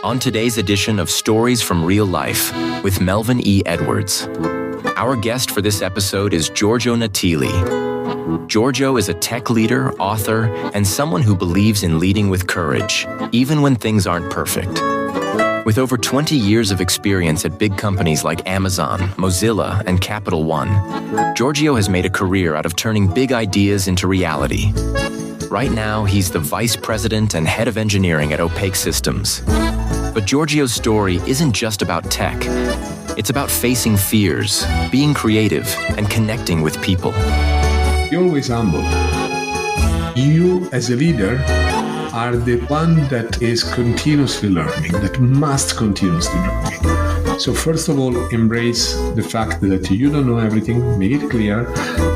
On today's edition of Stories from Real Life with Melvin E. Edwards. Our guest for this episode is Giorgio Natili. Giorgio is a tech leader, author, and someone who believes in leading with courage, even when things aren't perfect. With over 20 years of experience at big companies like Amazon, Mozilla, and Capital One, Giorgio has made a career out of turning big ideas into reality. Right now, he's the vice president and head of engineering at Opaque Systems. But Giorgio's story isn't just about tech. It's about facing fears, being creative, and connecting with people. You're always humble. You, as a leader, are the one that is continuously learning, that must continuously learning. So first of all, embrace the fact that you don't know everything, make it clear,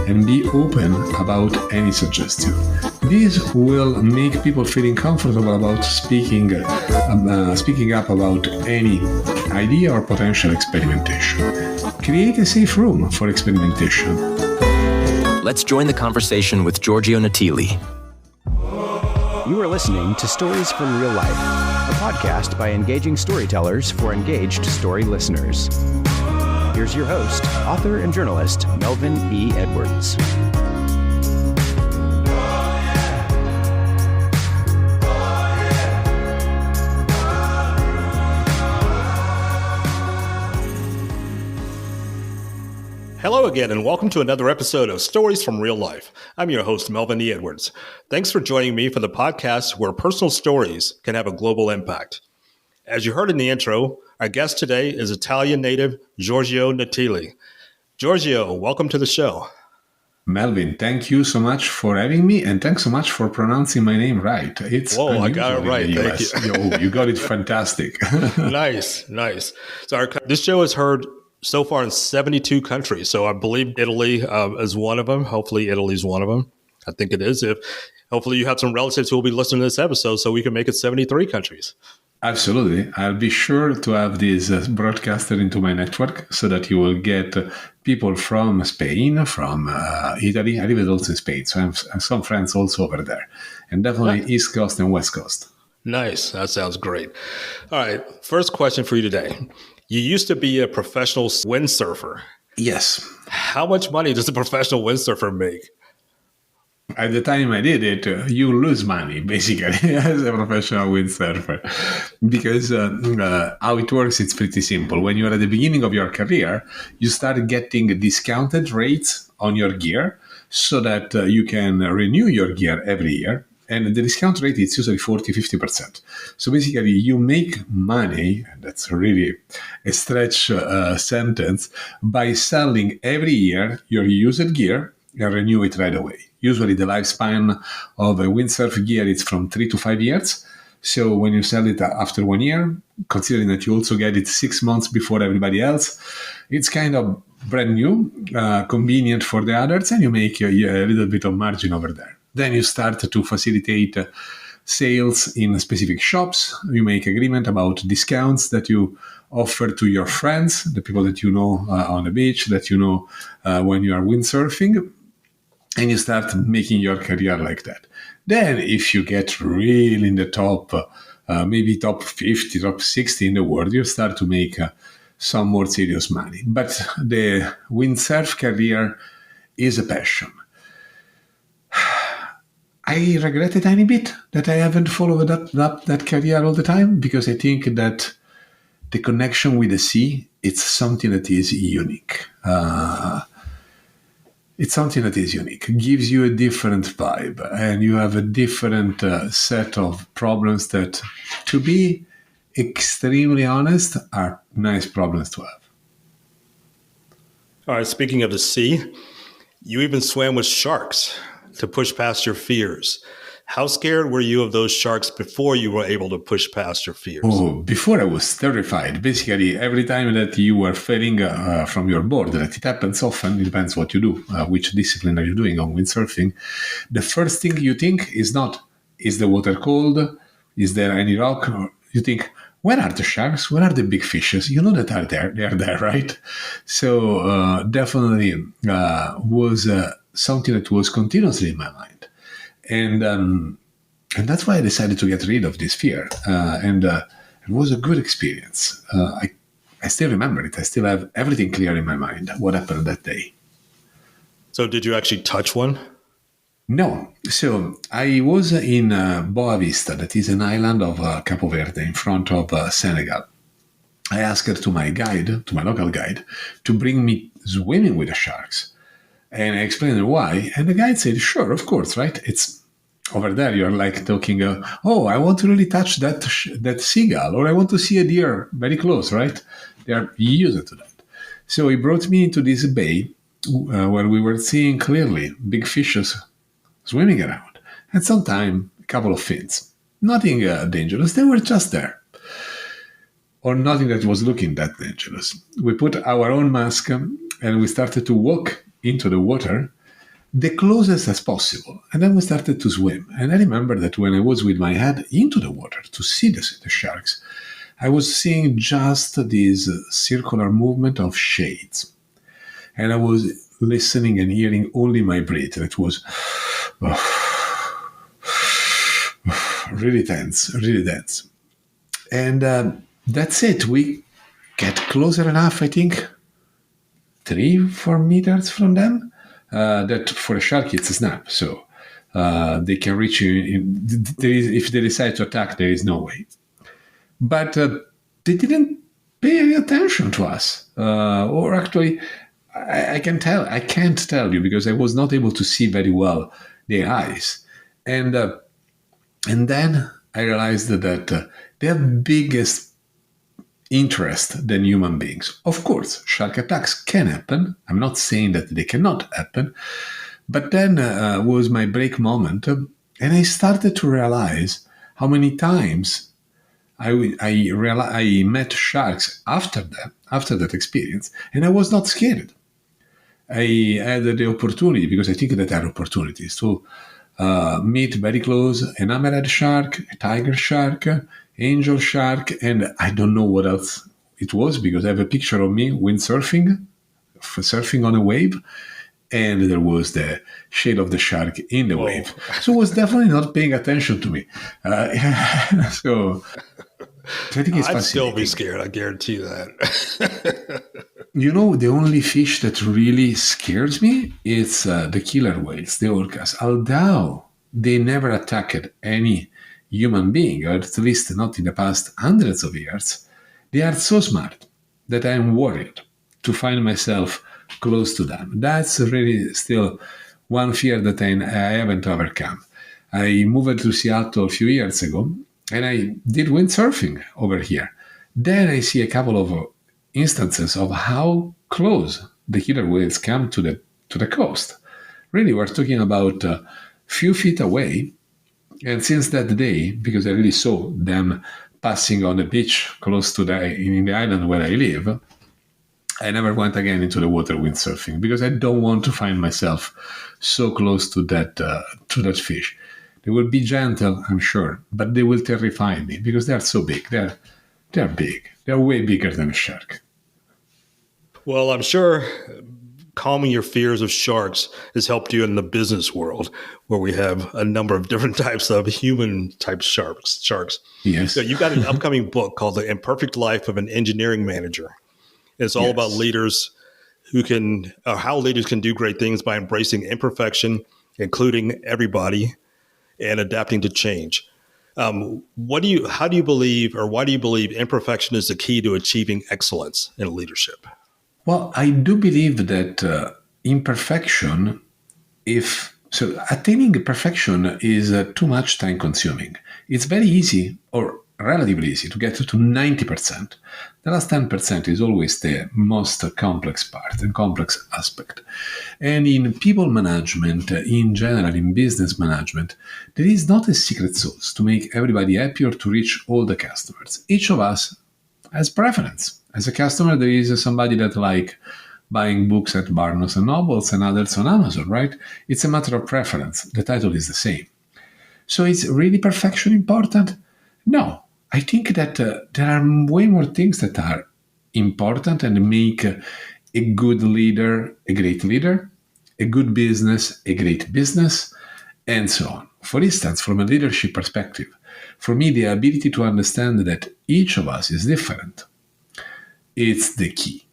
and be open about any suggestion. This will make people feeling comfortable about speaking up about any idea or potential experimentation. Create a safe room for experimentation. Let's join the conversation with Giorgio Natili. You are listening to Stories from Real Life, a podcast by engaging storytellers for engaged story listeners. Here's your host, author and journalist, Melvin E. Edwards. Hello again, and welcome to another episode of Stories from Real Life. I'm your host, Melvin E. Edwards. Thanks for joining me for the podcast where personal stories can have a global impact. As you heard in the intro, our guest today is Italian native Giorgio Natili. Giorgio, welcome to the show. Melvin, thank you so much for having me, and thanks so much for pronouncing my name right. Whoa, I got it right. Thank you. You got it fantastic. Nice. So this show is heard so far in 72 countries. So I believe Italy is one of them. Hopefully Italy's one of them. I think it is. Hopefully you have some relatives who will be listening to this episode so we can make it 73 countries. Absolutely. I'll be sure to have this broadcaster into my network so that you will get people from Spain, from Italy. I live also in Spain, so I have some friends also over there. And definitely East Coast and West Coast. Nice. That sounds great. All right. First question for you today. You used to be a professional windsurfer. Yes. How much money does a professional windsurfer make? At the time I did it, you lose money, basically, as a professional windsurfer. Because how it works, it's pretty simple. When you're at the beginning of your career, you start getting discounted rates on your gear so that you can renew your gear every year. And the discount rate is usually 40-50%. So basically, you make money, and that's really a stretch sentence, by selling every year your used gear and renew it right away. Usually the lifespan of a windsurf gear is from 3 to 5 years. So when you sell it after 1 year, considering that you also get it 6 months before everybody else, it's kind of brand new, convenient for the others, and you make a little bit of margin over there. Then you start to facilitate sales in specific shops. You make agreement about discounts that you offer to your friends, the people that you know on the beach, that you know when you are windsurfing, and you start making your career like that. Then if you get really in the top, maybe top 50, top 60 in the world, you start to make some more serious money. But the windsurf career is a passion. I regret a tiny bit that I haven't followed up that career all the time, because I think that the connection with the sea, it's something that is unique. It's something that is unique. It gives you a different vibe, and you have a different set of problems that, to be extremely honest, are nice problems to have. All right, speaking of the sea, you even swam with sharks to push past your fears. How scared were you of those sharks before you were able to push past your fears? Oh, before I was terrified. Basically, every time that you were falling from your board, that it happens often, it depends what you do, which discipline are you doing on windsurfing. The first thing you think is not, is the water cold? Is there any rock? You think, where are the sharks? Where are the big fishes? You know that are there. They are there, right? So definitely was something that was continuously in my mind. And that's why I decided to get rid of this fear. And It was a good experience. I still remember it. I still have everything clear in my mind, what happened that day. So did you actually touch one? No. So I was in Boa Vista, that is an island of Capo Verde in front of Senegal. I asked to my local guide, to bring me swimming with the sharks. And I explained why. And the guide said, sure, of course, right? It's over there. You're like talking, I want to really touch that seagull, or I want to see a deer very close, right? They are used to that. So he brought me into this bay where we were seeing clearly big fishes swimming around. And sometimes a couple of fins. Nothing dangerous. They were just there. Or nothing that was looking that dangerous. We put our own mask and we started to walk into the water the closest as possible. And then we started to swim. And I remember that when I was with my head into the water to see the sharks, I was seeing just this circular movement of shades. And I was listening and hearing only my breath. It was really tense, really tense. And that's it. We get closer enough, I think, 3-4 meters from them. That for a shark, it's a snap. So they can reach you. If they decide to attack, there is no way. But they didn't pay any attention to us. Or actually, I can't tell you because I was not able to see very well their eyes. And then I realized that they have biggest interest than human beings. Of course, shark attacks can happen. I'm not saying that they cannot happen. But then was my break moment, and I started to realize how many times I met sharks after that experience, and I was not scared. I had the opportunity, because I think that there are opportunities, to meet very close an hammerhead shark, a tiger shark, angel shark, and I don't know what else it was, because I have a picture of me windsurfing, surfing on a wave, and there was the shade of the shark in the wave. So it was definitely not paying attention to me. So I think it's I'd still be scared, I guarantee that. The only fish that really scares me is the killer whales, the orcas. Although they never attacked any human being, or at least not in the past hundreds of years, they are so smart that I'm worried to find myself close to them. That's really still one fear that I haven't overcome. I moved to Seattle a few years ago, and I did windsurfing over here. Then I see a couple of instances of how close the killer whales come to the coast. Really, we're talking about a few feet away. And since that day, because I really saw them passing on the beach close to in the island where I live, I never went again into the water windsurfing, because I don't want to find myself so close to that fish. They will be gentle, I'm sure, but they will terrify me because they are so big. They're big. They're way bigger than a shark. Well, I'm sure calming your fears of sharks has helped you in the business world, where we have a number of different types of human-type sharks. Yes. So you've got an upcoming book called The Imperfect Life of an Engineering Manager. It's all about leaders how leaders can do great things by embracing imperfection, including everybody, and adapting to change. How do you believe, or why do you believe imperfection is the key to achieving excellence in leadership? Well, I do believe that imperfection, attaining perfection is too much time consuming. It's very easy, or relatively easy, to get to 90%. The last 10% is always the most complex part and complex aspect. And in people management, in general, in business management, there is not a secret sauce to make everybody happy or to reach all the customers. Each of us has preference. As a customer, there is somebody that like buying books at Barnes & Nobles and others on Amazon, right? It's a matter of preference. The title is the same. So is really perfection important? No. I think that there are way more things that are important and make a good leader a great leader, a good business a great business, and so on. For instance, from a leadership perspective, for me, the ability to understand that each of us is different, it's the key.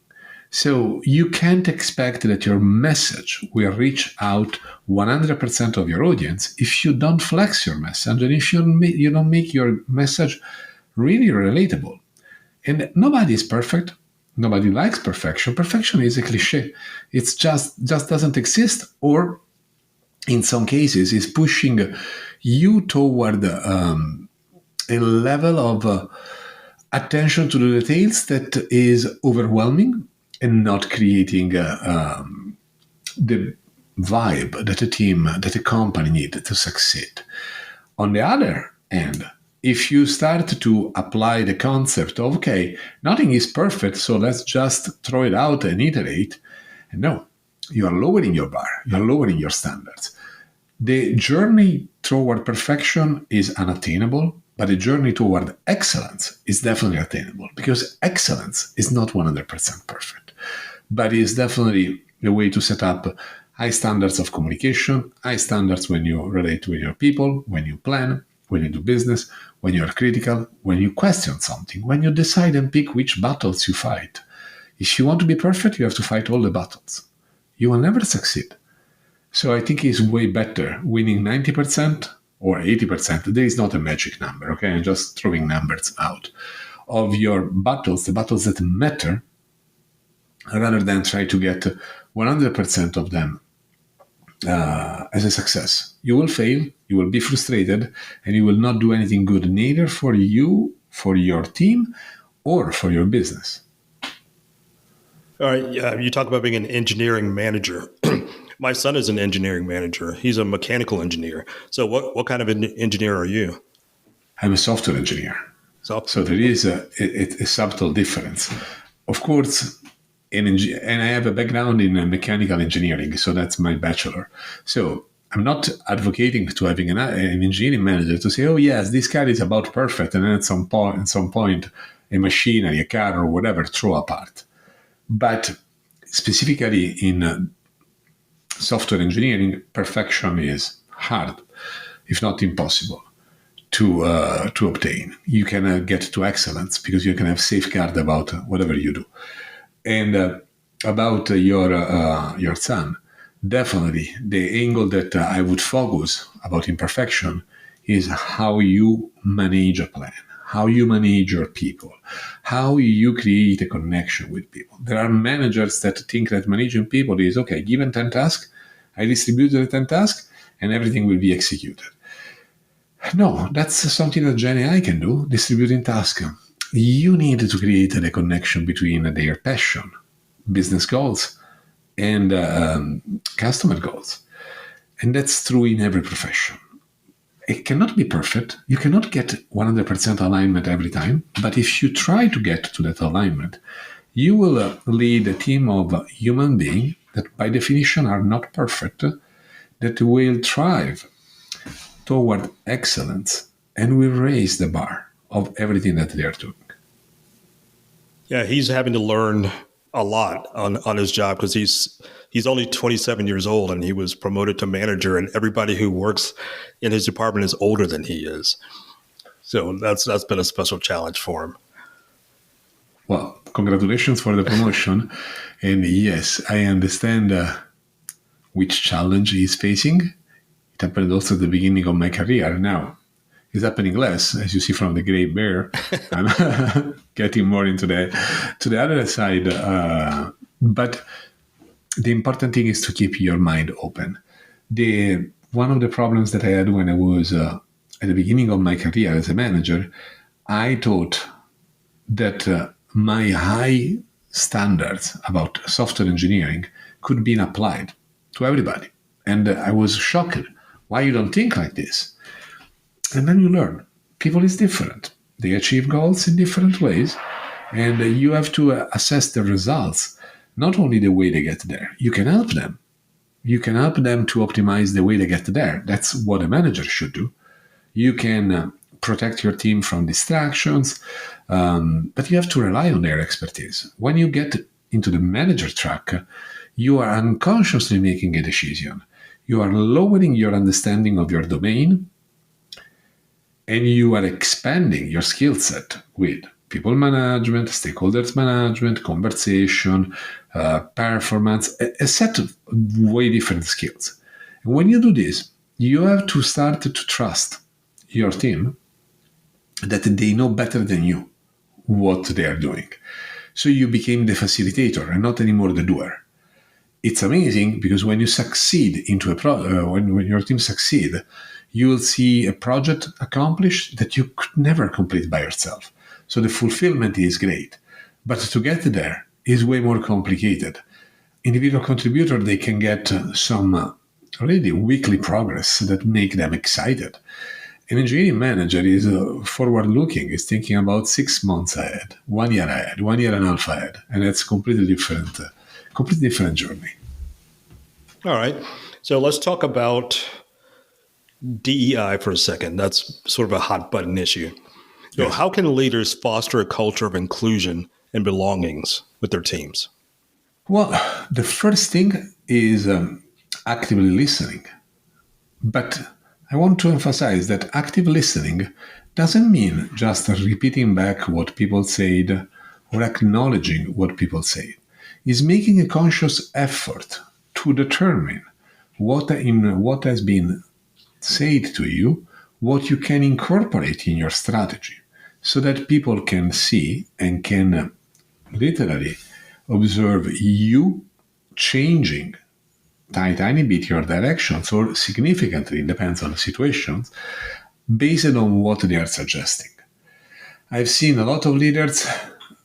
So you can't expect that your message will reach out 100% of your audience if you don't flex your message and if you don't make your message really relatable. And nobody is perfect. Nobody likes perfection. Perfection is a cliche. It's just doesn't exist, or in some cases is pushing you toward a level of attention to the details that is overwhelming and not creating the vibe that a team, that a company needs to succeed. On the other hand, if you start to apply the concept of, okay, nothing is perfect, so let's just throw it out and iterate, no, you are lowering your bar, you are lowering your standards. The journey toward perfection is unattainable, but the journey toward excellence is definitely attainable, because excellence is not 100% perfect, but is definitely a way to set up high standards of communication, high standards when you relate with your people, when you plan, when you do business, when you are critical, when you question something, when you decide and pick which battles you fight. If you want to be perfect, you have to fight all the battles. You will never succeed. So I think it's way better winning 90% or 80%. There is not a magic number, okay? I'm just throwing numbers out of your battles, the battles that matter, rather than try to get 100% of them as a success. You will fail, you will be frustrated, and you will not do anything good, neither for you, for your team, or for your business. All right. You talk about being an engineering manager. My son is an engineering manager. He's a mechanical engineer. So what kind of an engineer are you? I'm a software engineer. So there is a subtle difference. Of course, and I have a background in mechanical engineering, so that's my bachelor. So I'm not advocating to having an engineering manager to say, oh yes, this car is about perfect, and then at some point, a machinery, a car, or whatever, throw apart. But specifically in software engineering, perfection is hard, if not impossible, to obtain. You can get to excellence because you can have safeguard about whatever you do. And about your son, definitely the angle that I would focus about imperfection is how you manage a plan, how you manage your people, how you create a connection with people. There are managers that think that managing people is, okay, given 10 tasks, I distribute the 10 tasks, and everything will be executed. No, that's something that Gen AI can do, distributing tasks. You need to create a connection between their passion, business goals, and customer goals. And that's true in every profession. It cannot be perfect. You cannot get 100% alignment every time. But if you try to get to that alignment, you will lead a team of human beings that by definition are not perfect, that will thrive toward excellence and will raise the bar of everything that they are doing. Yeah, he's having to learn a lot on his job because he's only 27 years old and he was promoted to manager, and everybody who works in his department is older than he is. So that's been a special challenge for him. Well, congratulations for the promotion. And yes, I understand which challenge he's facing. It happened also at the beginning of my career. Now, it's happening less, as you see from the gray bear. I'm getting more into the other side. But the important thing is to keep your mind open. One of the problems that I had when I was at the beginning of my career as a manager, I thought that my high standards about software engineering could be applied to everybody. And I was shocked. Why you don't think like this? And then you learn. People is different. They achieve goals in different ways. And you have to assess the results, not only the way they get there. You can help them. You can help them to optimize the way they get there. That's what a manager should do. You can protect your team from distractions, but you have to rely on their expertise. When you get into the manager track, you are unconsciously making a decision. You are lowering your understanding of your domain, and you are expanding your skill set with people management, stakeholders management, conversation, performance, a set of way different skills. And when you do this, you have to start to trust your team that they know better than you what they are doing. So you became the facilitator and not anymore the doer. It's amazing because when you succeed into when your team succeed, you will see a project accomplished that you could never complete by yourself. So the fulfillment is great, but to get there is way more complicated. Individual contributor, they can get some already weekly progress that make them excited. An engineering manager is forward-looking, is thinking about 6 months ahead, 1 year ahead, 1 year and a half ahead, and it's completely different journey. All right. So let's talk about DEI for a second. That's sort of a hot button issue. So Yes. how can leaders foster a culture of inclusion and belongings with their teams? Well, the first thing is actively listening. But I want to emphasize that active listening doesn't mean just repeating back what people said or acknowledging what people say. It's making a conscious effort to determine what has been said to you, what you can incorporate in your strategy, so that people can see and can literally observe you changing tiny bit your directions, or significantly, depends on the situations, based on what they are suggesting. I've seen a lot of leaders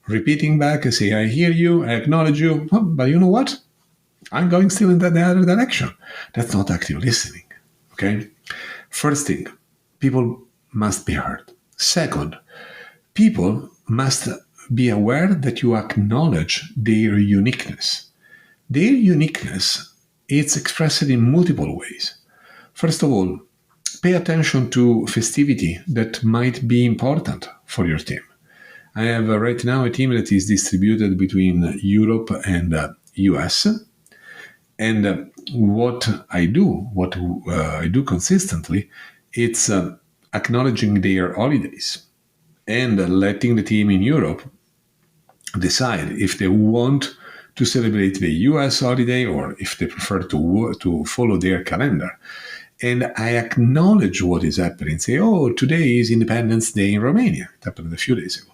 repeating back and say, I hear you, I acknowledge you, but you know what? I'm going still in the other direction. That's not active listening. Okay? First thing, people must be heard. Second, people must be aware that you acknowledge their uniqueness. Their uniqueness is expressed in multiple ways. First of all, pay attention to festivity that might be important for your team. I have right now a team that is distributed between Europe and US. And what I do consistently, it's acknowledging their holidays and letting the team in Europe decide if they want to celebrate the US holiday or if they prefer to follow their calendar. And I acknowledge what is happening. Say, oh, today is Independence Day in Romania. It happened a few days ago.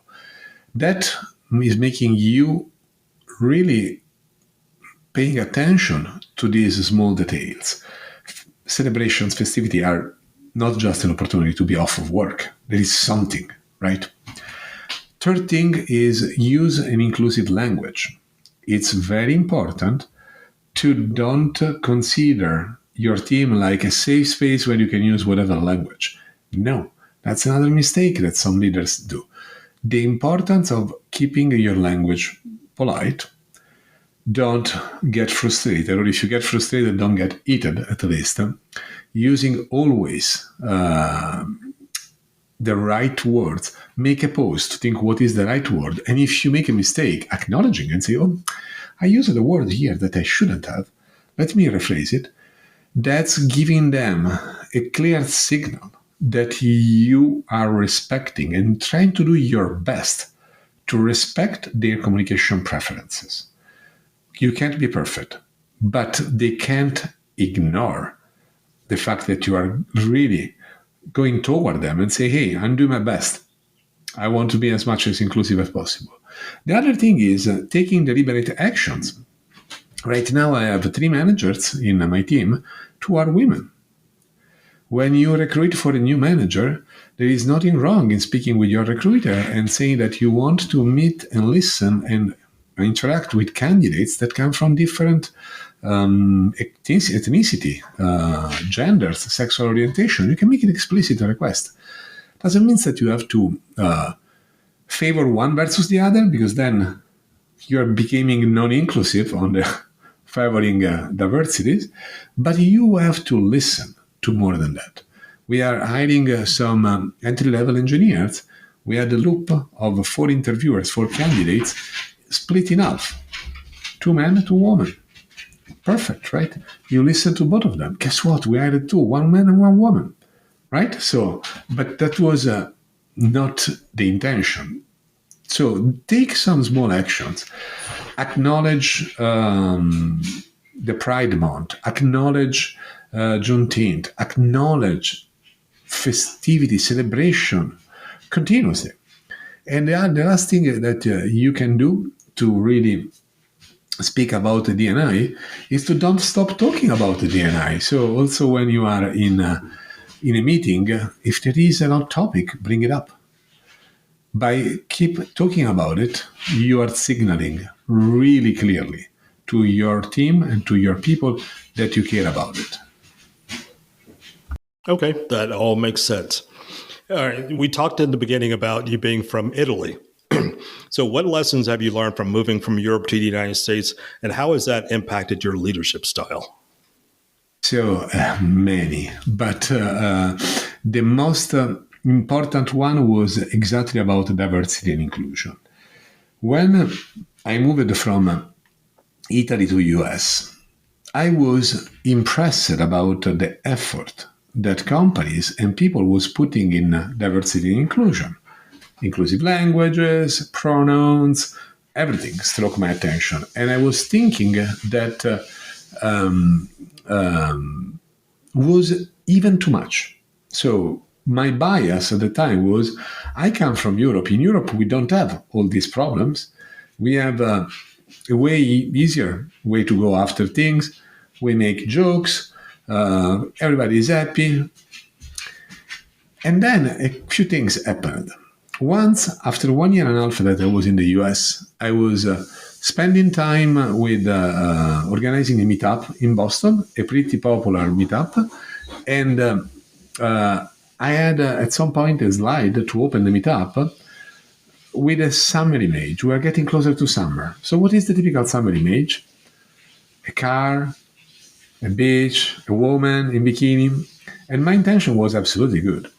That is making you really paying attention to these small details. Celebrations, festivity are not just an opportunity to be off of work. There is something, right? Third thing is use an inclusive language. It's very important to don't consider your team like a safe space where you can use whatever language. No, that's another mistake that some leaders do. The importance of keeping your language polite. Don't get frustrated, or if you get frustrated, don't get heated at least. Using always the right words. Make a pause to think what is the right word. And if you make a mistake, acknowledging and say, oh, I used a word here that I shouldn't have. Let me rephrase it. That's giving them a clear signal that you are respecting and trying to do your best to respect their communication preferences. You can't be perfect, but they can't ignore the fact that you are really going toward them and say, hey, I'm doing my best. I want to be as much as inclusive as possible. The other thing is taking deliberate actions. Right now, I have 3 managers in my team, 2 are women. When you recruit for a new manager, there is nothing wrong in speaking with your recruiter and saying that you want to meet and listen and interact with candidates that come from different ethnicity, genders, sexual orientation. You can make an explicit request. Doesn't mean that you have to favor one versus the other, because then you're becoming non-inclusive on the favoring diversities, but you have to listen to more than that. We are hiring some entry-level engineers. We had a loop of 4 interviewers, 4 candidates, split in half, 2 men, 2 women. Perfect, right? You listen to both of them. Guess what? We hired two, one man and one woman, right? So, but that was not the intention. So take some small actions. Acknowledge the Pride Month. Acknowledge Juneteenth. Acknowledge festivity, celebration continuously. And the last thing that you can do to really speak about the DNI is to don't stop talking about the DNI. So also when you are in a meeting, if there is an hot topic, bring it up. By keep talking about it, you are signaling really clearly to your team and to your people that you care about it. Okay, that all makes sense. All right, we talked in the beginning about you being from Italy. So what lessons have you learned from moving from Europe to the United States, and how has that impacted your leadership style? So many, but the most important one was exactly about diversity and inclusion. When I moved from Italy to US, I was impressed about the effort that companies and people was putting in diversity and inclusion. Inclusive languages, pronouns, everything struck my attention. And I was thinking that was even too much. So my bias at the time was, I come from Europe. In Europe, we don't have all these problems. We have a way easier way to go after things. We make jokes. Everybody is happy. And then a few things happened. Once, after 1 year and a half that I was in the US, I was spending time with organizing a meetup in Boston, a pretty popular meetup. And I had at some point a slide to open the meetup with a summer image. We are getting closer to summer. So what is the typical summer image? A car, a beach, a woman in bikini. And my intention was absolutely good.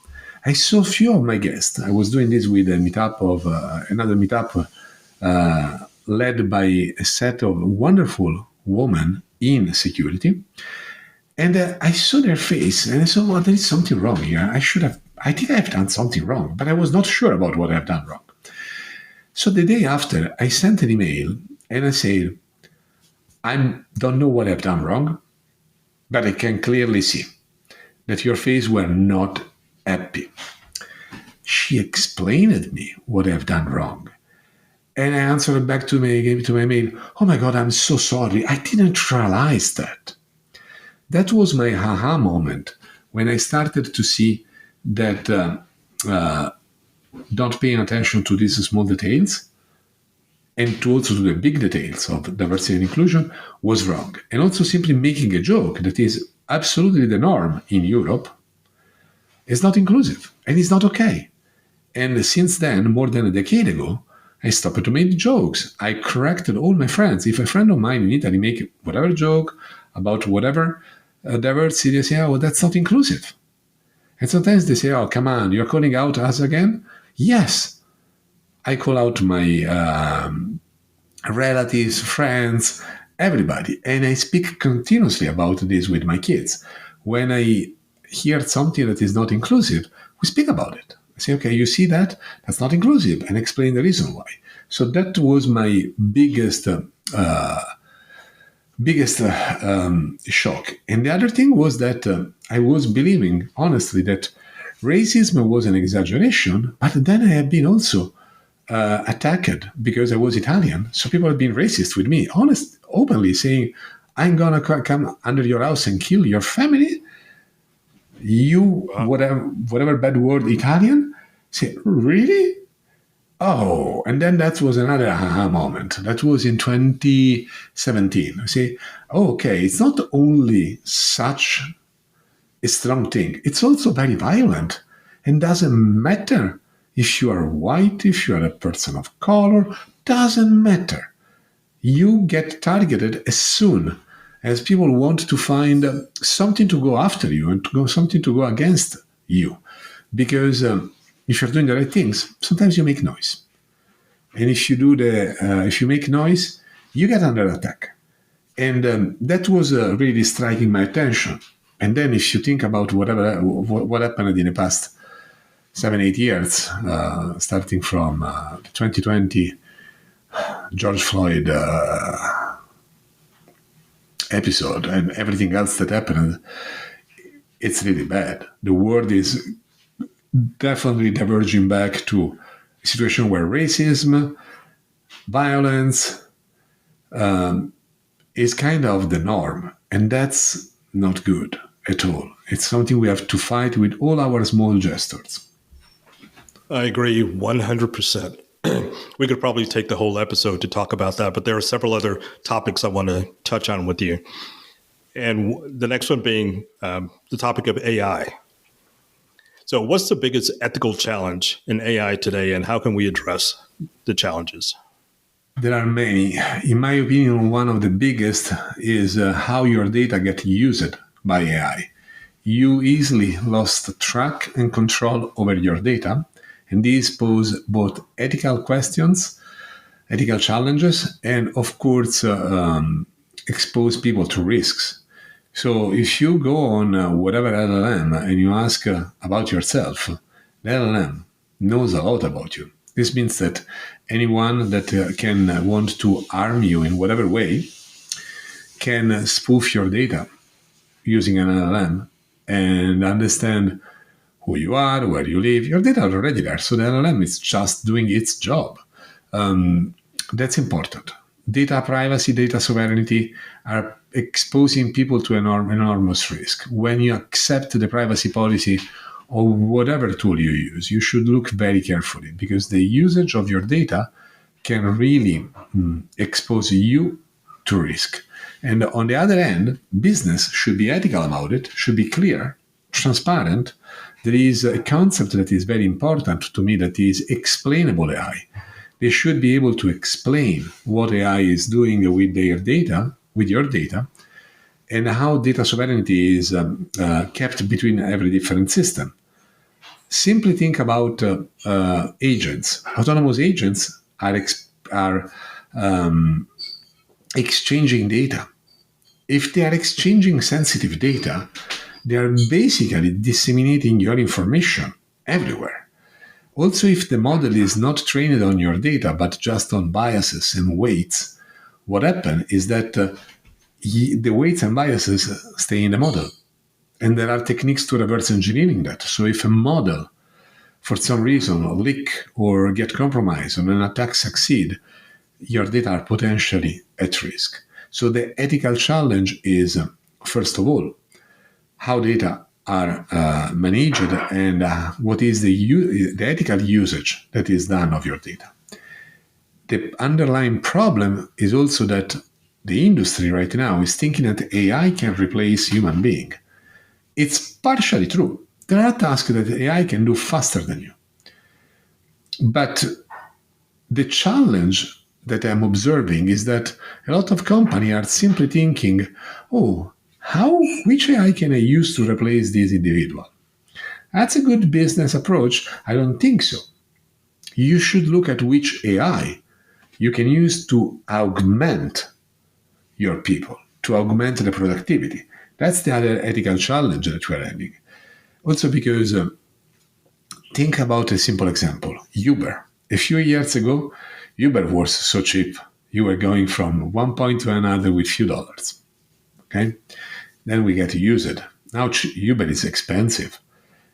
I saw few of my guests. I was doing this with a meetup of another meetup led by a set of wonderful women in security. And I saw their face and I said, well, there is something wrong here. I think I've done something wrong, but I was not sure about what I've done wrong. So the day after, I sent an email and I said, I don't know what I've done wrong, but I can clearly see that your face were not happy. She explained to me what I've done wrong. And I answered back to my mail, oh my God, I'm so sorry. I didn't realize that. That was my aha moment when I started to see that not paying attention to these small details and to also to the big details of diversity and inclusion was wrong. And also simply making a joke that is absolutely the norm in Europe is not inclusive and it's not okay. And since then, more than a decade ago, I stopped to make jokes. I corrected all my friends. If a friend of mine in Italy make whatever joke about whatever diversity, they say, oh, well, that's not inclusive. And sometimes they say, oh, come on, you're calling out us again? Yes. I call out my relatives, friends, everybody. And I speak continuously about this with my kids. When I hear something that is not inclusive, we speak about it. I say, okay, you see that? That's not inclusive, and explain the reason why. So that was my biggest shock. And the other thing was that I was believing, honestly, that racism was an exaggeration, but then I had been also attacked because I was Italian. So people had been racist with me, openly saying, I'm going to come under your house and kill your family. You, wow. whatever bad word, Italian? Say, really? Oh, and then that was another aha moment. That was in 2017. I say, oh, okay, it's not only such a strong thing, it's also very violent. And doesn't matter if you are white, if you are a person of color, doesn't matter. You get targeted as soon as people want to find something to go after you and something to go against you. Because if you're doing the right things, sometimes you make noise. And if you make noise, you get under attack. And that was really striking my attention. And then if you think about what happened in the past 7-8 years, starting from 2020 George Floyd episode and everything else that happened, it's really bad. The world is definitely diverging back to a situation where racism, violence is kind of the norm. And that's not good at all. It's something we have to fight with all our small gestures. I agree 100%. We could probably take the whole episode to talk about that, but there are several other topics I want to touch on with you. And the next one being the topic of AI. So what's the biggest ethical challenge in AI today, and how can we address the challenges? There are many. In my opinion, one of the biggest is how your data get used by AI. You easily lost track and control over your data, and these pose both ethical questions, ethical challenges, and of course, expose people to risks. So if you go on whatever LLM and you ask about yourself, the LLM knows a lot about you. This means that anyone that can want to harm you in whatever way can spoof your data using an LLM and understand who you are, where you live. Your data are already there, so the LLM is just doing its job. That's important. Data privacy, data sovereignty are exposing people to enormous risk. When you accept the privacy policy or whatever tool you use, you should look very carefully, because the usage of your data can really expose you to risk. And on the other hand, business should be ethical about it, should be clear, transparent. There is a concept that is very important to me, that is explainable AI. They should be able to explain what AI is doing with their data, with your data, and how data sovereignty is kept between every different system. Simply think about agents. Autonomous agents are exchanging data. If they are exchanging sensitive data, they are basically disseminating your information everywhere. Also, if the model is not trained on your data, but just on biases and weights, what happens is that the weights and biases stay in the model. And there are techniques to reverse engineering that. So if a model, for some reason, leak or get compromised or an attack succeed, your data are potentially at risk. So the ethical challenge is, first of all, how data are managed and what is the ethical usage that is done of your data. The underlying problem is also that the industry right now is thinking that AI can replace human being. It's partially true. There are tasks that AI can do faster than you. But the challenge that I'm observing is that a lot of companies are simply thinking, which AI can I use to replace this individual? That's a good business approach. I don't think so. You should look at which AI you can use to augment your people, to augment the productivity. That's the other ethical challenge that we're having. Also because, think about a simple example. Uber. A few years ago, Uber was so cheap. You were going from one point to another with few dollars. Okay? Then we get to use it. Now Uber is expensive.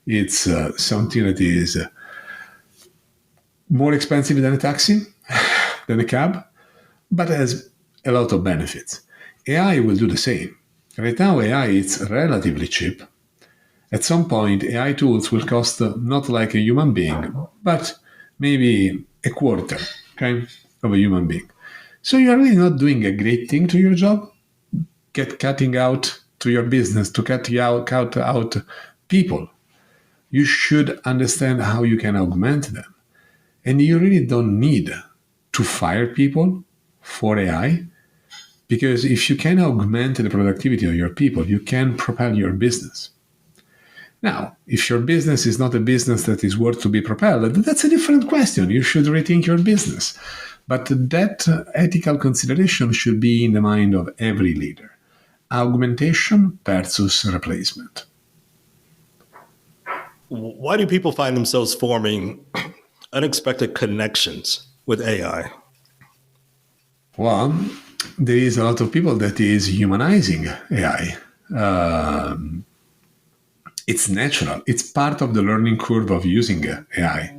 It's something that is more expensive than a taxi, than a cab, but has a lot of benefits. AI will do the same. Right now, AI is relatively cheap. At some point, AI tools will cost not like a human being, but maybe a quarter, okay, of a human being. So you're really not doing a great thing to your job, cutting out to your business, to cut out people. You should understand how you can augment them. And you really don't need to fire people for AI, because if you can augment the productivity of your people, you can propel your business. Now, if your business is not a business that is worth to be propelled, that's a different question. You should rethink your business. But that ethical consideration should be in the mind of every leader. Augmentation versus replacement. Why do people find themselves forming unexpected connections with AI? Well, there is a lot of people that is humanizing AI. It's natural. It's part of the learning curve of using AI.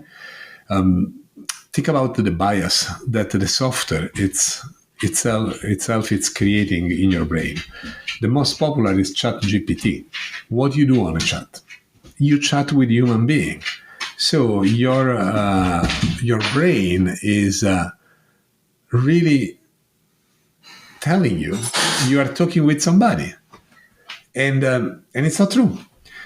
Think about the bias that the software itself is creating in your brain. The most popular is ChatGPT. What do you do on a chat? You chat with human being. So your brain is really telling you are talking with somebody, and it's not true.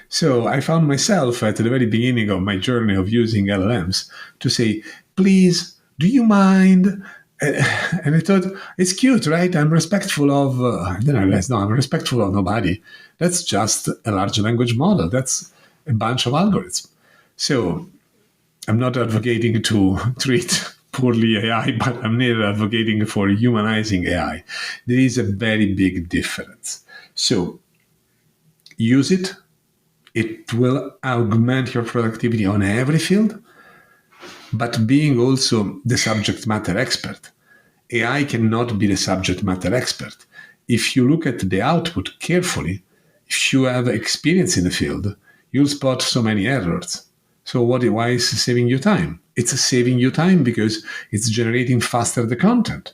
So I found myself at the very beginning of my journey of using LLMs to say, please, do you mind? And I thought, it's cute, right? I'm respectful of, then I realized, no, I'm respectful of nobody. That's just a large language model. That's a bunch of algorithms. So I'm not advocating to treat poorly AI, but I'm neither advocating for humanizing AI. There is a very big difference. So use it. It will augment your productivity on every field, but being also the subject matter expert. AI cannot be the subject matter expert. If you look at the output carefully, if you have experience in the field, you'll spot so many errors. So why is it saving you time? It's saving you time because it's generating faster the content.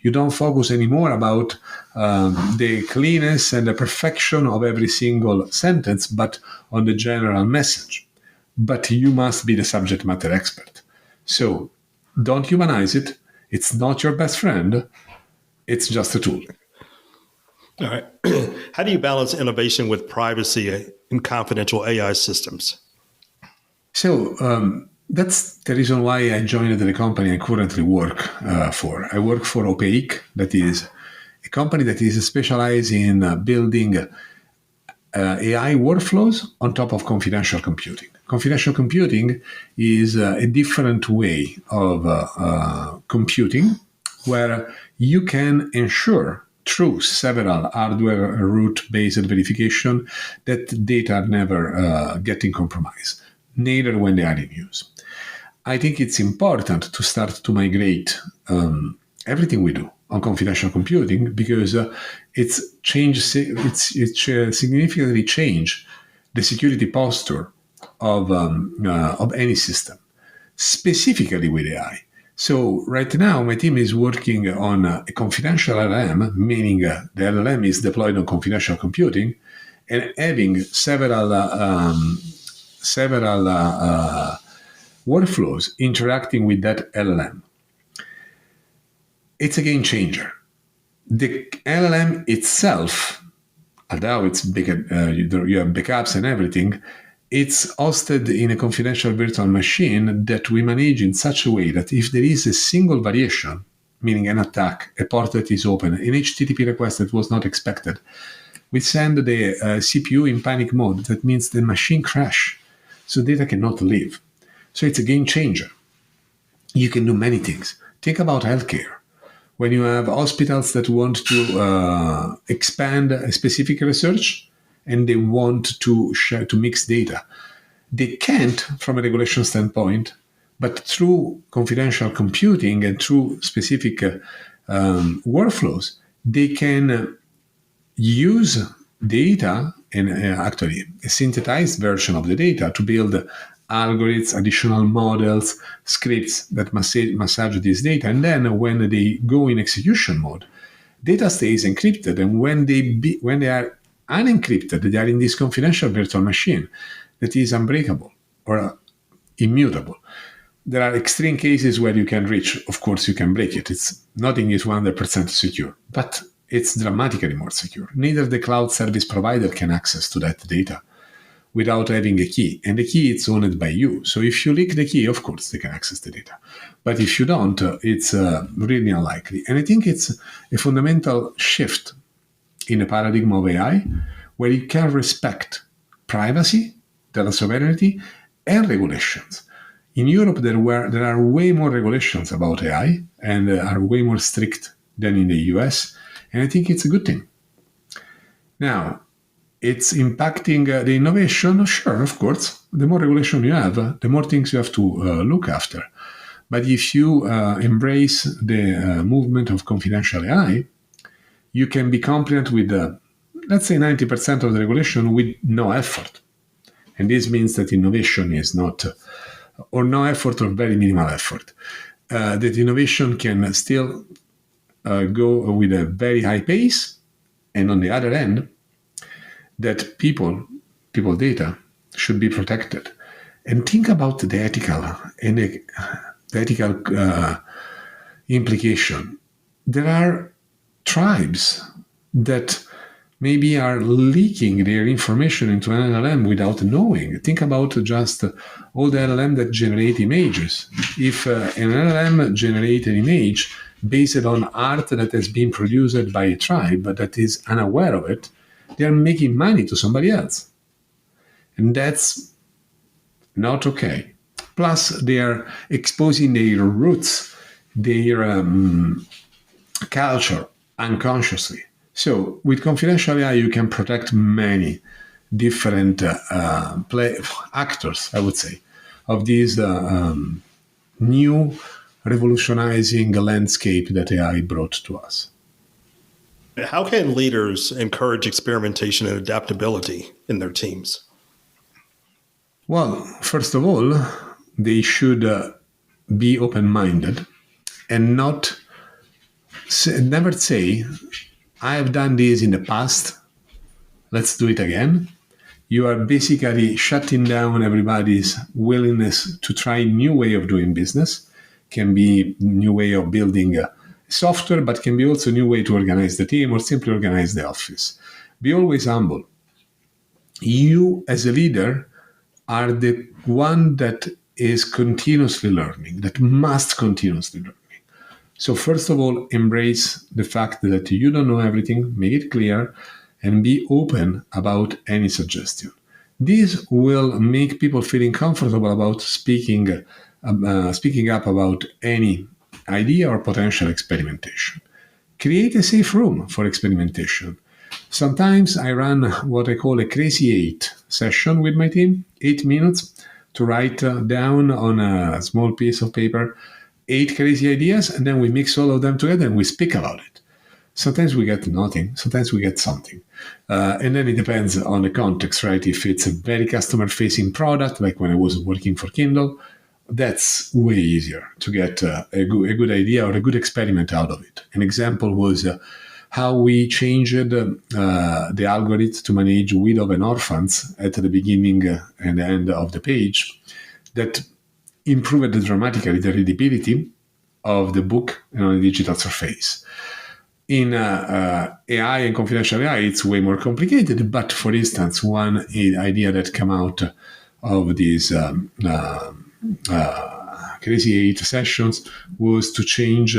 You don't focus anymore about the cleanness and the perfection of every single sentence, but on the general message. But you must be the subject matter expert. So don't humanize it. It's not your best friend. It's just a tool. All right. How do you balance innovation with privacy in confidential AI systems? So that's the reason why I joined the company I currently work for. I work for Opaque, that is a company that is specialized in building AI workflows on top of confidential computing. Confidential computing is a different way of computing where you can ensure through several hardware root-based verification that data are never getting compromised, neither when they are in use. I think it's important to start to migrate everything we do on confidential computing because it's significantly changed the security posture of any system, specifically with AI. So right now, my team is working on a confidential LLM, meaning the LLM is deployed on confidential computing, and having several workflows interacting with that LLM. It's a game changer. The LLM itself, although it's big, you have backups and everything, it's hosted in a confidential virtual machine that we manage in such a way that if there is a single variation, meaning an attack, a port that is open, an HTTP request that was not expected, we send the CPU in panic mode. That means the machine crash, so data cannot live. So it's a game changer. You can do many things. Think about healthcare. When you have hospitals that want to expand a specific research and they want to share, to mix data, they can't from a regulation standpoint, but through confidential computing and through specific workflows, they can use data and actually a synthesized version of the data to build algorithms, additional models, scripts that massage this data. And then when they go in execution mode, data stays encrypted. And when they are unencrypted, they are in this confidential virtual machine that is unbreakable or immutable. There are extreme cases where you can reach, of course, you can break it. Nothing is 100% secure, but it's dramatically more secure. Neither the cloud service provider can access to that data without having a key. And the key is owned by you. So if you leak the key, of course, they can access the data. But if you don't, it's really unlikely. And I think it's a fundamental shift in the paradigm of AI, where you can respect privacy, data sovereignty, and regulations. In Europe, there are way more regulations about AI and are way more strict than in the US, and I think it's a good thing. Now, it's impacting the innovation. Sure, of course. The more regulation you have, the more things you have to look after. But if you embrace the movement of confidential AI, you can be compliant with, let's say, 90% of the regulation with no effort. And this means that innovation is not, or no effort or very minimal effort. That innovation can still go with a very high pace. And on the other end, that people data should be protected. And think about the ethical and the ethical implication. There are tribes that maybe are leaking their information into an LLM without knowing. Think about just all the LLM that generate images. If an LLM generate an image based on art that has been produced by a tribe but that is unaware of it, they are making money to somebody else. And that's not okay. Plus, they are exposing their roots, their culture unconsciously. So with confidential AI, you can protect many different actors, I would say, of this new revolutionizing landscape that AI brought to us. How can leaders encourage experimentation and adaptability in their teams? Well, first of all, they should be open-minded and never say, I have done this in the past, let's do it again. You are basically shutting down everybody's willingness to try a new way of doing business. Can be a new way of building software, but can be also a new way to organize the team or simply organize the office. Be always humble. You, as a leader, are the one that is continuously learning, that must continuously learning. So first of all, embrace the fact that you don't know everything, make it clear, and be open about any suggestion. This will make people feeling comfortable about speaking up about any idea or potential experimentation. Create a safe room for experimentation. Sometimes I run what I call a crazy 8 session with my team, 8 minutes to write down on a small piece of paper 8 crazy ideas, and then we mix all of them together and we speak about it. Sometimes we get nothing, sometimes we get something. And then it depends on the context, right? If it's a very customer-facing product, like when I was working for Kindle, that's way easier to get a good idea or a good experiment out of it. An example was how we changed the algorithm to manage widow and orphans at the beginning and the end of the page that improved dramatically the readability of the book on a digital surface. In AI and confidential AI, it's way more complicated. But for instance, one idea that came out of these crazy 8 sessions was to change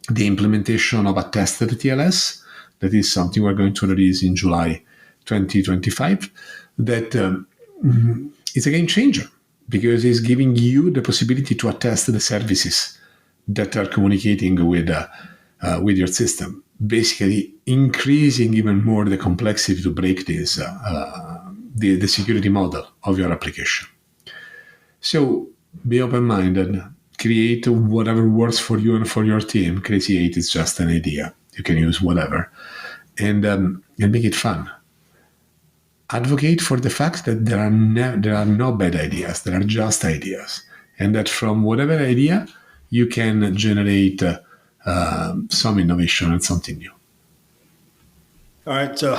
the implementation of a tested TLS. That is something we're going to release in July 2025. That is a game changer because it's giving you the possibility to attest the services that are communicating with your system, basically increasing even more the complexity to break this the security model of your application. So be open-minded, create whatever works for you and for your team. Crazy 8 is just an idea. You can use whatever, and make it fun. Advocate for the fact that there are no bad ideas. There are just ideas, and that from whatever idea you can generate some innovation and something new. All right. So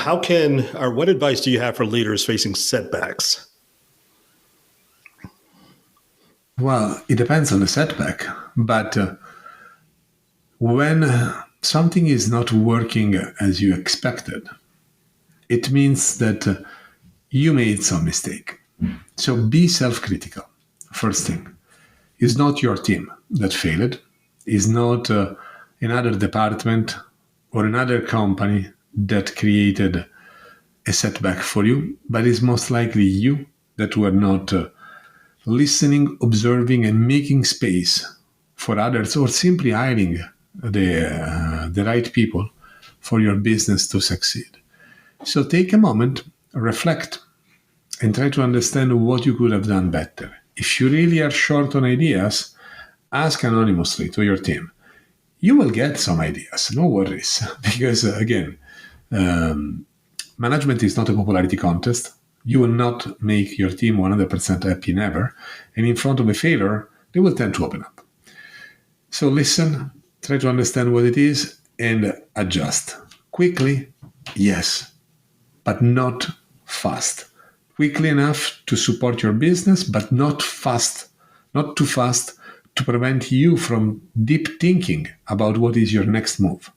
what advice do you have for leaders facing setbacks? Well, it depends on the setback, but when something is not working as you expected, it means that you made some mistake. So be self-critical. First thing, it's not your team that failed. It's not another department or another company that created a setback for you, but it's most likely you that were not listening, observing, and making space for others, or simply hiring the right people for your business to succeed. So take a moment, reflect, and try to understand what you could have done better. If you really are short on ideas, ask anonymously to your team. You will get some ideas, no worries, because again, management is not a popularity contest. You will not make your team 100% happy never, and in front of a failure, they will tend to open up. So listen, try to understand what it is, and adjust. Quickly, yes, but not fast. Quickly enough to support your business, but not fast, not too fast to prevent you from deep thinking about what is your next move.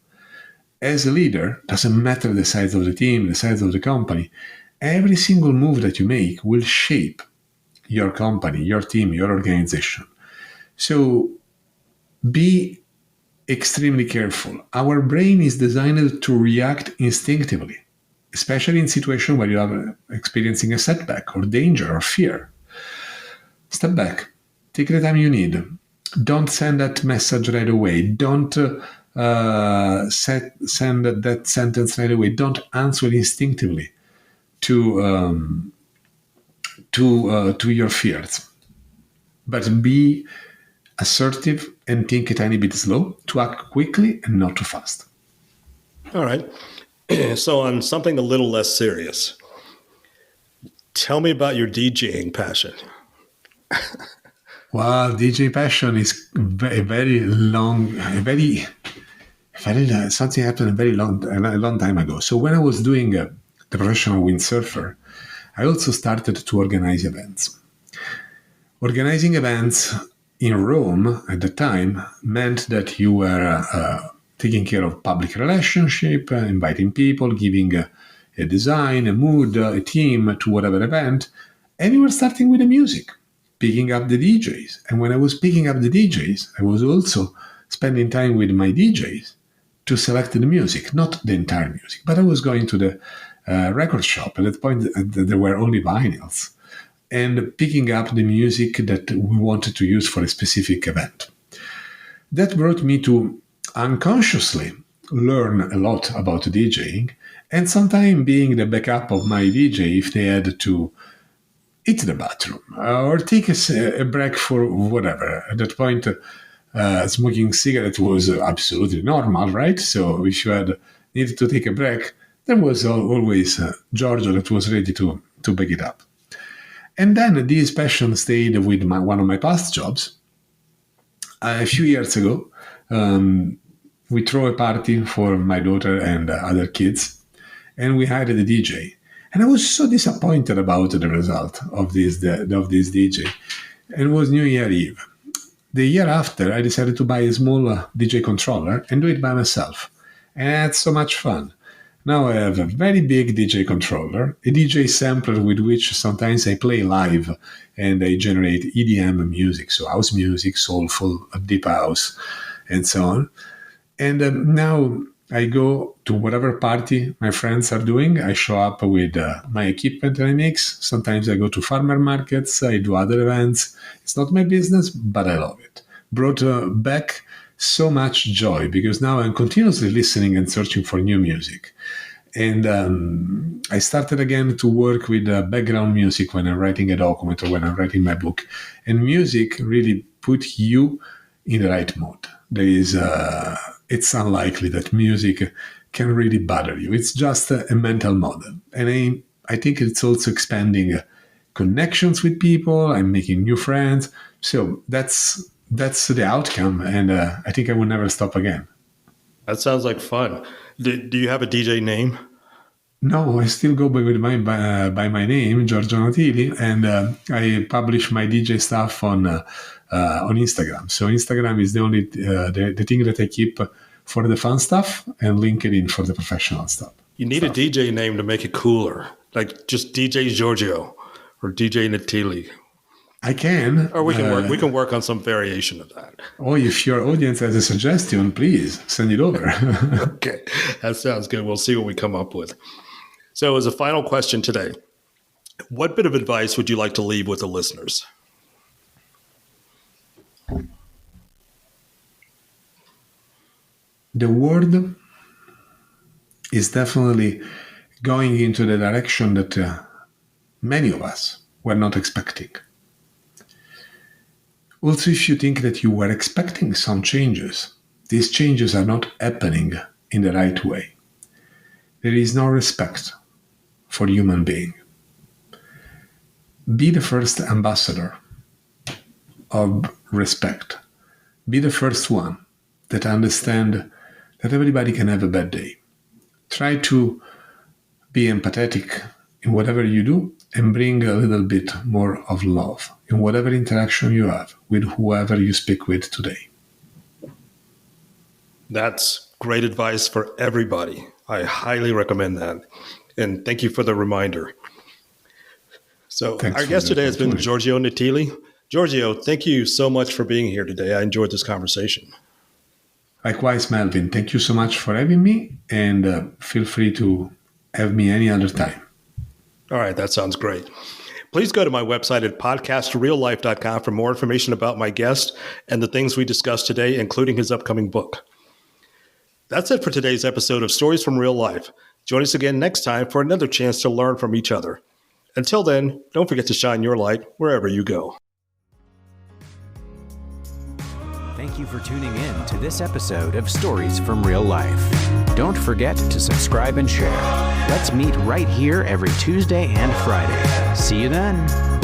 As a leader, doesn't matter the size of the team, the size of the company, every single move that you make will shape your company, your team, your organization. So be extremely careful. Our brain is designed to react instinctively, especially in situations where you are experiencing a setback or danger or fear. Step back. Take the time you need. Don't send that message right away. Don't send that sentence right away. Don't answer instinctively to your fears. But be assertive and think a tiny bit slow to act quickly and not too fast. All right. So on something a little less serious, tell me about your DJing passion. Well, DJ passion is something happened a long time ago. So when I was doing the professional windsurfer, I also started to organize events. Organizing events in Rome at the time meant that you were taking care of public relationship, inviting people, giving a design, a mood, a theme to whatever event, and you were starting with the music, picking up the DJs. And when I was picking up the DJs, I was also spending time with my DJs to select the music, not the entire music, but I was going to the record shop. At that point, there were only vinyls, and picking up the music that we wanted to use for a specific event. That brought me to unconsciously learn a lot about DJing, and sometimes being the backup of my DJ if they had to eat the bathroom or take a break for whatever. At that point, smoking cigarette was absolutely normal, right? So if you needed to take a break, there was always Giorgio that was ready to back it up. And then this passion stayed with one of my past jobs. A few years ago, we threw a party for my daughter and other kids, and we hired a DJ. And I was so disappointed about the result of this DJ. And it was New Year Eve. The year after, I decided to buy a small DJ controller and do it by myself. And I had so much fun. Now I have a very big DJ controller, a DJ sampler with which sometimes I play live and I generate EDM music, so house music, soulful, deep house, and so on. And now I go to whatever party my friends are doing. I show up with my equipment and I mix. Sometimes I go to farmer markets. I do other events. It's not my business, but I love it. Brought back so much joy because now I'm continuously listening and searching for new music. And I started again to work with background music when I'm writing a document or when I'm writing my book. And music really put you in the right mood. It's unlikely that music can really bother you. It's just a mental model. And I think it's also expanding connections with people. I'm making new friends. So that's the outcome. And I think I will never stop again. That sounds like fun. Do you have a DJ name? No, I still go by my name, Giorgio Natili, and I publish my DJ stuff on Instagram. So Instagram is the only the thing that I keep for the fun stuff, and LinkedIn for the professional stuff. You need a DJ name to make it cooler, like just DJ Giorgio or DJ Natili. I can. Or we can work on some variation of that. Oh, if your audience has a suggestion, please send it over. Okay, that sounds good. We'll see what we come up with. So as a final question today, what bit of advice would you like to leave with the listeners? the world is definitely going into the direction that many of us were not expecting. Also, if you think that you were expecting some changes, these changes are not happening in the right way. There is no respect for human being. Be the first ambassador of respect. Be the first one that understands that everybody can have a bad day. Try to be empathetic in whatever you do and bring a little bit more of love in whatever interaction you have with whoever you speak with today. That's great advice for everybody. I highly recommend that. And thank you for the reminder. So our guest today has been Giorgio Natili. Giorgio, thank you so much for being here today. I enjoyed this conversation. Likewise, Melvin. Thank you so much for having me, and feel free to have me any other time. All right, that sounds great. Please go to my website at podcastreallife.com for more information about my guest and the things we discussed today, including his upcoming book. That's it for today's episode of Stories from Real Life. Join us again next time for another chance to learn from each other. Until then, don't forget to shine your light wherever you go. Thank you for tuning in to this episode of Stories from Real Life. Don't forget to subscribe and share. Let's meet right here every Tuesday and Friday. See you then.